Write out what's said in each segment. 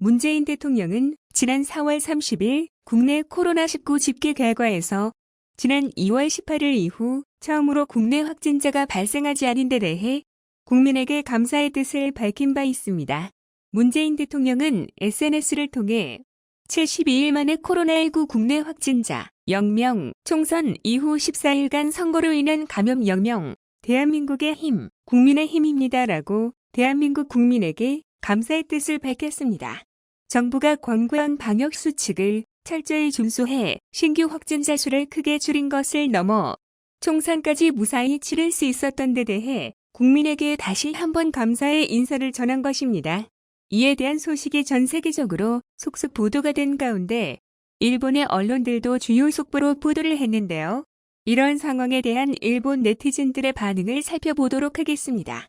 문재인 대통령은 지난 4월 30일 국내 코로나19 집계 결과에서 지난 2월 18일 이후 처음으로 국내 확진자가 발생하지 않은 데 대해 국민에게 감사의 뜻을 밝힌 바 있습니다. 문재인 대통령은 SNS를 통해 72일 만에 코로나19 국내 확진자 0명, 총선 이후 14일간 선거로 인한 감염 0명, 대한민국의 힘, 국민의 힘입니다라고 대한민국 국민에게 감사의 뜻을 밝혔습니다. 정부가 권고한 방역 수칙을 철저히 준수해 신규 확진자 수를 크게 줄인 것을 넘어 총선까지 무사히 치를 수 있었던 데 대해 국민에게 다시 한번 감사의 인사를 전한 것입니다. 이에 대한 소식이 전 세계적으로 속속 보도가 된 가운데 일본의 언론들도 주요 속보로 보도를 했는데요. 이런 상황에 대한 일본 네티즌들의 반응을 살펴보도록 하겠습니다.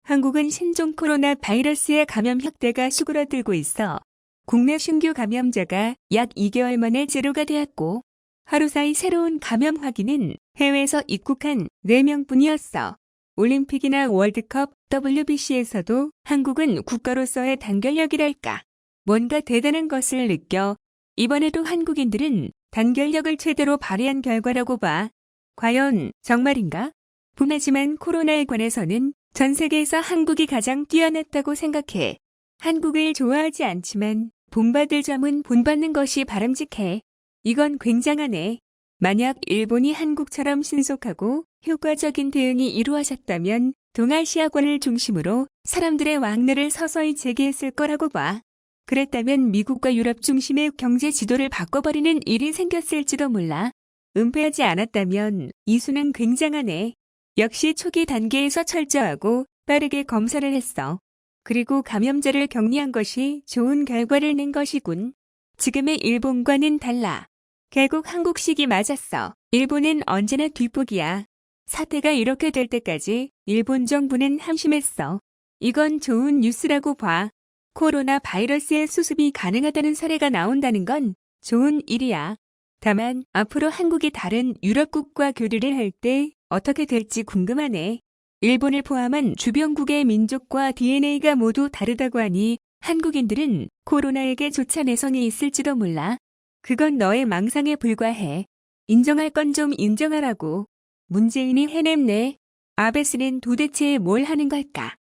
한국은 신종 코로나 바이러스의 감염 확대가 수그러들고 있어 국내 신규 감염자가 약 2개월 만에 제로가 되었고 하루 사이 새로운 감염 확인은 해외에서 입국한 4명뿐이었어. 올림픽이나 월드컵, WBC에서도 한국은 국가로서의 단결력이랄까. 뭔가 대단한 것을 느껴 이번에도 한국인들은 단결력을 최대로 발휘한 결과라고 봐. 과연 정말인가? 분하지만 코로나에 관해서는 전 세계에서 한국이 가장 뛰어났다고 생각해. 한국을 좋아하지 않지만 본받을 점은 본받는 것이 바람직해. 이건 굉장하네. 만약 일본이 한국처럼 신속하고 효과적인 대응이 이루어졌다면 동아시아권을 중심으로 사람들의 왕래를 서서히 재개했을 거라고 봐. 그랬다면 미국과 유럽 중심의 경제 지도를 바꿔버리는 일이 생겼을지도 몰라. 은폐하지 않았다면 이 수는 굉장하네. 역시 초기 단계에서 철저하고 빠르게 검사를 했어. 그리고 감염자를 격리한 것이 좋은 결과를 낸 것이군. 지금의 일본과는 달라. 결국 한국식이 맞았어. 일본은 언제나 뒷북이야. 사태가 이렇게 될 때까지 일본 정부는 한심했어. 이건 좋은 뉴스라고 봐. 코로나 바이러스의 수습이 가능하다는 사례가 나온다는 건 좋은 일이야. 다만 앞으로 한국이 다른 유럽국과 교류를 할 때 어떻게 될지 궁금하네. 일본을 포함한 주변국의 민족과 DNA가 모두 다르다고 하니 한국인들은 코로나에게 조차 내성이 있을지도 몰라. 그건 너의 망상에 불과해. 인정할 건 좀 인정하라고. 문재인이 해냈네. 아베스는 도대체 뭘 하는 걸까?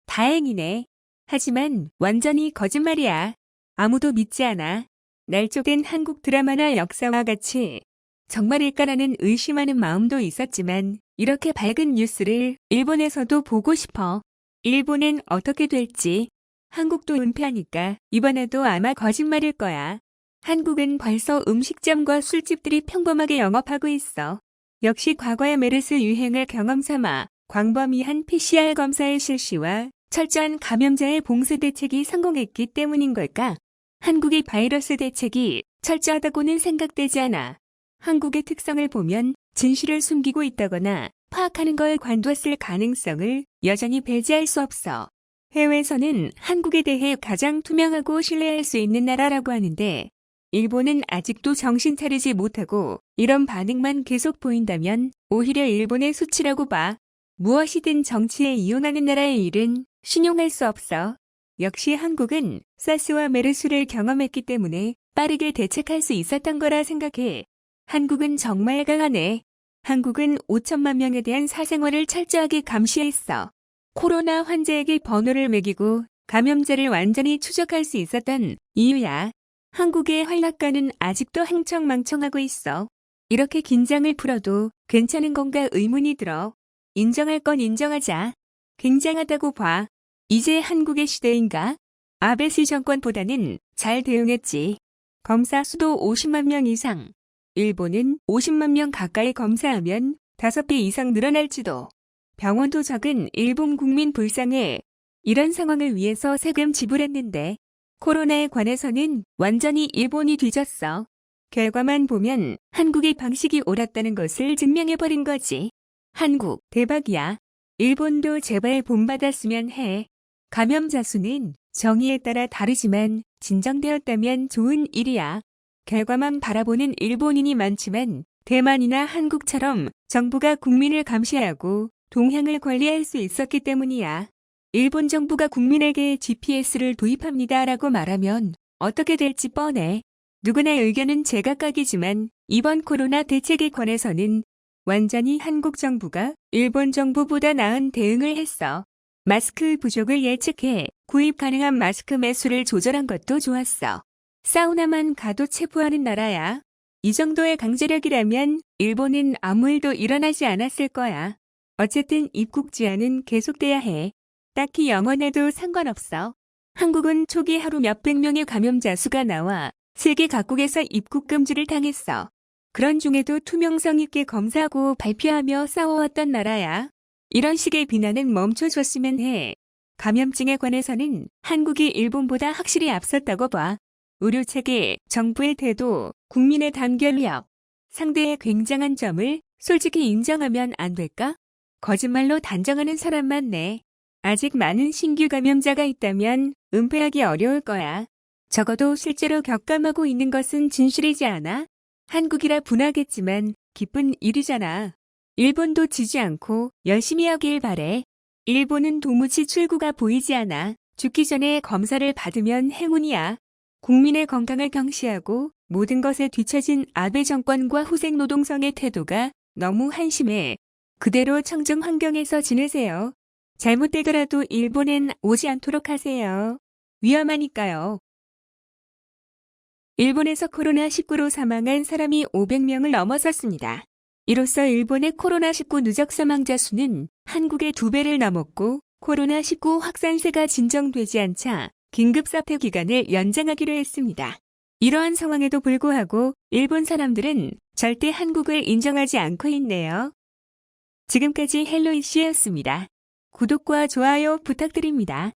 다행이네. 하지만 완전히 거짓말이야. 아무도 믿지 않아. 날조된 한국 드라마나 역사와 같이 정말일까라는 의심하는 마음도 있었지만 이렇게 밝은 뉴스를 일본에서도 보고 싶어. 일본은 어떻게 될지. 한국도 은폐하니까 이번에도 아마 거짓말일 거야. 한국은 벌써 음식점과 술집들이 평범하게 영업하고 있어. 역시 과거의 메르스 유행을 경험 삼아 광범위한 PCR 검사의 실시와 철저한 감염자의 봉쇄 대책이 성공했기 때문인 걸까? 한국의 바이러스 대책이 철저하다고는 생각되지 않아. 한국의 특성을 보면 진실을 숨기고 있다거나 파악하는 걸 관뒀을 가능성을 여전히 배제할 수 없어. 해외에서는 한국에 대해 가장 투명하고 신뢰할 수 있는 나라라고 하는데 일본은 아직도 정신 차리지 못하고 이런 반응만 계속 보인다면 오히려 일본의 수치라고 봐. 무엇이든 정치에 이용하는 나라의 일은 신용할 수 없어. 역시 한국은 사스와 메르스를 경험했기 때문에 빠르게 대책할 수 있었던 거라 생각해. 한국은 정말 강하네. 한국은 5천만 명에 대한 사생활을 철저하게 감시했어. 코로나 환자에게 번호를 매기고 감염자를 완전히 추적할 수 있었던 이유야. 한국의 활락가는 아직도 흥청망청하고 있어. 이렇게 긴장을 풀어도 괜찮은 건가 의문이 들어. 인정할 건 인정하자. 굉장하다고 봐. 이제 한국의 시대인가? 아베스 정권보다는 잘 대응했지. 검사 수도 50만 명 이상. 일본은 50만 명 가까이 검사하면 5배 이상 늘어날지도. 병원도 적은 일본 국민 불쌍해. 이런 상황을 위해서 세금 지불했는데 코로나에 관해서는 완전히 일본이 뒤졌어. 결과만 보면 한국의 방식이 옳았다는 것을 증명해버린 거지. 한국 대박이야. 일본도 제발 본받았으면 해. 감염자 수는 정의에 따라 다르지만 진정되었다면 좋은 일이야. 결과만 바라보는 일본인이 많지만 대만이나 한국처럼 정부가 국민을 감시하고 동향을 관리할 수 있었기 때문이야. 일본 정부가 국민에게 GPS를 도입합니다라고 말하면 어떻게 될지 뻔해. 누구나의 의견은 제각각이지만 이번 코로나 대책에 관해서는 완전히 한국 정부가 일본 정부보다 나은 대응을 했어. 마스크 부족을 예측해 구입 가능한 마스크 매수를 조절한 것도 좋았어. 사우나만 가도 체포하는 나라야. 이 정도의 강제력이라면 일본은 아무 일도 일어나지 않았을 거야. 어쨌든 입국 제한은 계속돼야 해. 딱히 영원해도 상관없어. 한국은 초기 하루 몇백 명의 감염자 수가 나와 세계 각국에서 입국 금지를 당했어. 그런 중에도 투명성 있게 검사하고 발표하며 싸워왔던 나라야. 이런 식의 비난은 멈춰줬으면 해. 감염증에 관해서는 한국이 일본보다 확실히 앞섰다고 봐. 의료체계, 정부의 태도, 국민의 단결력, 상대의 굉장한 점을 솔직히 인정하면 안 될까? 거짓말로 단정하는 사람 많네. 아직 많은 신규 감염자가 있다면 은폐하기 어려울 거야. 적어도 실제로 격감하고 있는 것은 진실이지 않아? 한국이라 분하겠지만 기쁜 일이잖아. 일본도 지지 않고 열심히 하길 바래. 일본은 도무지 출구가 보이지 않아. 죽기 전에 검사를 받으면 행운이야. 국민의 건강을 경시하고 모든 것에 뒤처진 아베 정권과 후생 노동성의 태도가 너무 한심해. 그대로 청정 환경에서 지내세요. 잘못되더라도 일본엔 오지 않도록 하세요. 위험하니까요. 일본에서 코로나19로 사망한 사람이 500명을 넘어섰습니다. 이로써 일본의 코로나19 누적 사망자 수는 한국의 2배를 넘었고 코로나19 확산세가 진정되지 않자 긴급 사태 기간을 연장하기로 했습니다. 이러한 상황에도 불구하고 일본 사람들은 절대 한국을 인정하지 않고 있네요. 지금까지 헬로이씨였습니다. 구독과 좋아요 부탁드립니다.